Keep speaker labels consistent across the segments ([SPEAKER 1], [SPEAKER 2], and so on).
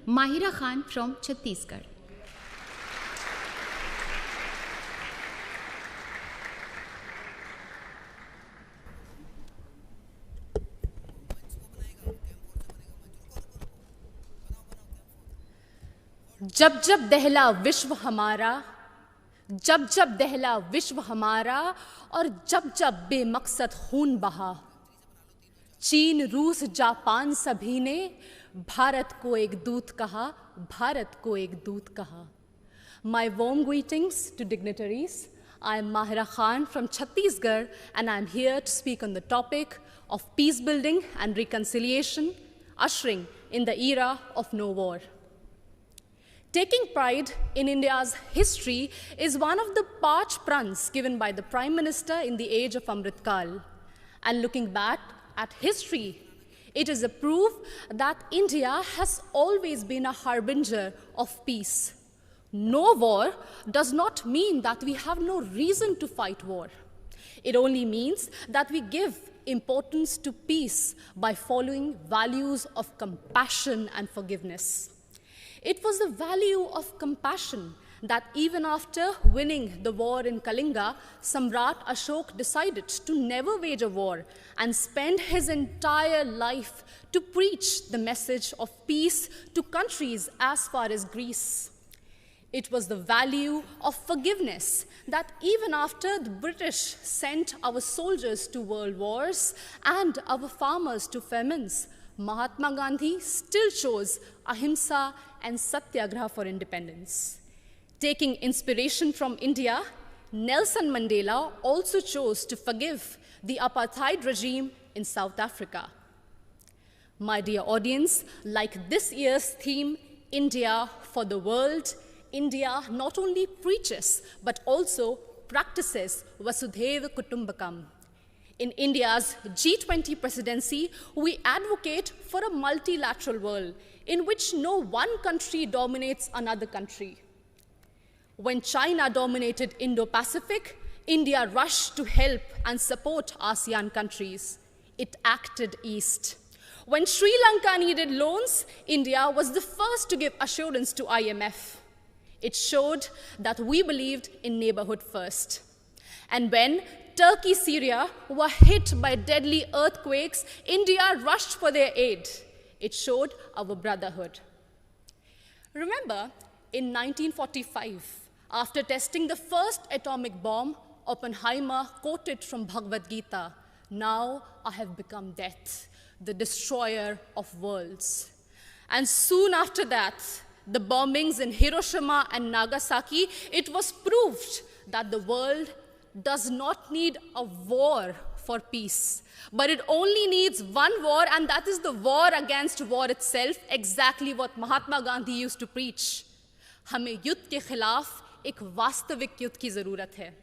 [SPEAKER 1] Mahira Khan from Chhattisgarh.
[SPEAKER 2] जब जब दहला विश्व हमारा, जब जब दहला विश्व हमारा, और जब जब बेमकसद खून बहा, चीन रूस जापान सभी ने भारत को एक दूत कहा, भारत को एक दूत कहा. My warm greetings to dignitaries. I am Mahira Khan from Chhattisgarh, and I am here to speak on the topic of peace building and reconciliation, ushering in the era of no war. Taking pride in India's history is one of the parch prans given by the Prime Minister in the age of Amrit Kal. And looking back at history, it is a proof that India has always been a harbinger of peace. No war does not mean that we have no reason to fight war. It only means that we give importance to peace by following values of compassion and forgiveness. It was the value of compassion that even after winning the war in Kalinga, Samrat Ashok decided to never wage a war and spend his entire life to preach the message of peace to countries as far as Greece. It was the value of forgiveness that even after the British sent our soldiers to world wars and our farmers to famines, Mahatma Gandhi still chose ahimsa and satyagraha for independence. Taking inspiration from India, Nelson Mandela also chose to forgive the apartheid regime in South Africa. My dear audience, like this year's theme, India for the World, India not only preaches but also practices Vasudhaiva Kutumbakam. In India's G20 presidency, we advocate for a multilateral world in which no one country dominates another country. When China dominated Indo-Pacific, India rushed to help and support ASEAN countries. It acted east. When Sri Lanka needed loans, India was the first to give assurance to IMF. It showed that we believed in neighborhood first. And when Turkey, Syria were hit by deadly earthquakes, India rushed for their aid. It showed our brotherhood. Remember, in 1945, after testing the first atomic bomb, Oppenheimer quoted from Bhagavad Gita, "Now I have become death, the destroyer of worlds." And soon after that, the bombings in Hiroshima and Nagasaki, it was proved that the world does not need a war for peace, but it only needs one war, and that is the war against war itself, exactly what Mahatma Gandhi used to preach. हमें युद्ध के खिलाफ एक वास्तविक युद्ध की ज़रूरत है.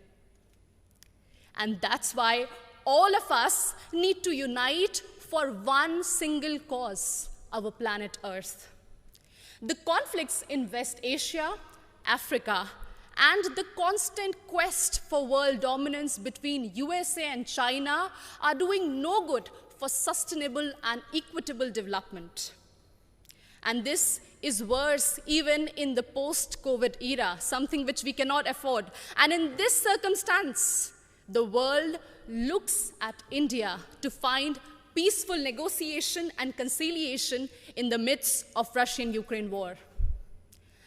[SPEAKER 2] And that's why all of us need to unite for one single cause, our planet Earth. The conflicts in West Asia, Africa, and the constant quest for world dominance between USA and China are doing no good for sustainable and equitable development. And this is worse even in the post-COVID era, something which we cannot afford. And in this circumstance, the world looks at India to find peaceful negotiation and conciliation in the midst of Russian-Ukraine war.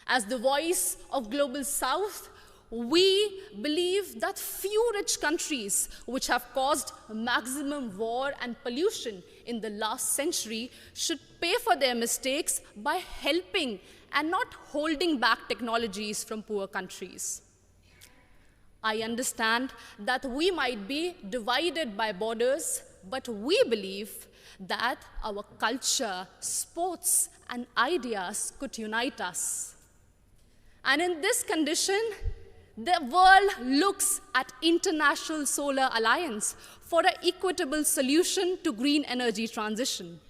[SPEAKER 2] As the voice of Global South, we believe that few rich countries which have caused maximum war and pollution in the last century should pay for their mistakes by helping and not holding back technologies from poor countries. I understand that we might be divided by borders, but we believe that our culture, sports, and ideas could unite us. And in this condition, the world looks at International Solar Alliance for an equitable solution to green energy transition.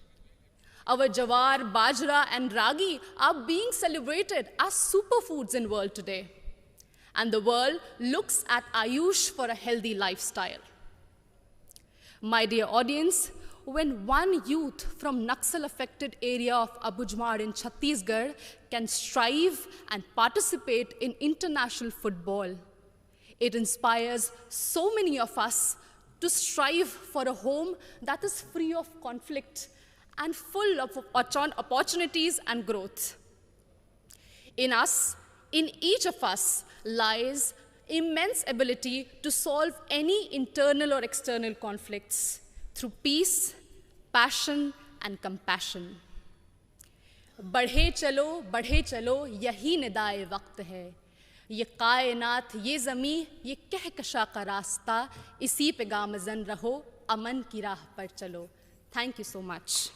[SPEAKER 2] Our jawar, bajra, and ragi are being celebrated as superfoods in the world today. And the world looks at Ayush for a healthy lifestyle. My dear audience, when one youth from Naxal-affected area of Abujmar in Chhattisgarh can strive and participate in international football. It inspires so many of us to strive for a home that is free of conflict and full of opportunities and growth. In us, in each of us, lies immense ability to solve any internal or external conflicts through peace, passion, and compassion. बढ़े चलो यही निदाए वक्त है, ये कायनात ये ज़मी ये कहकशा का रास्ता, इसी पे गामज़न रहो अमन की राह पर चलो. Thank you so much.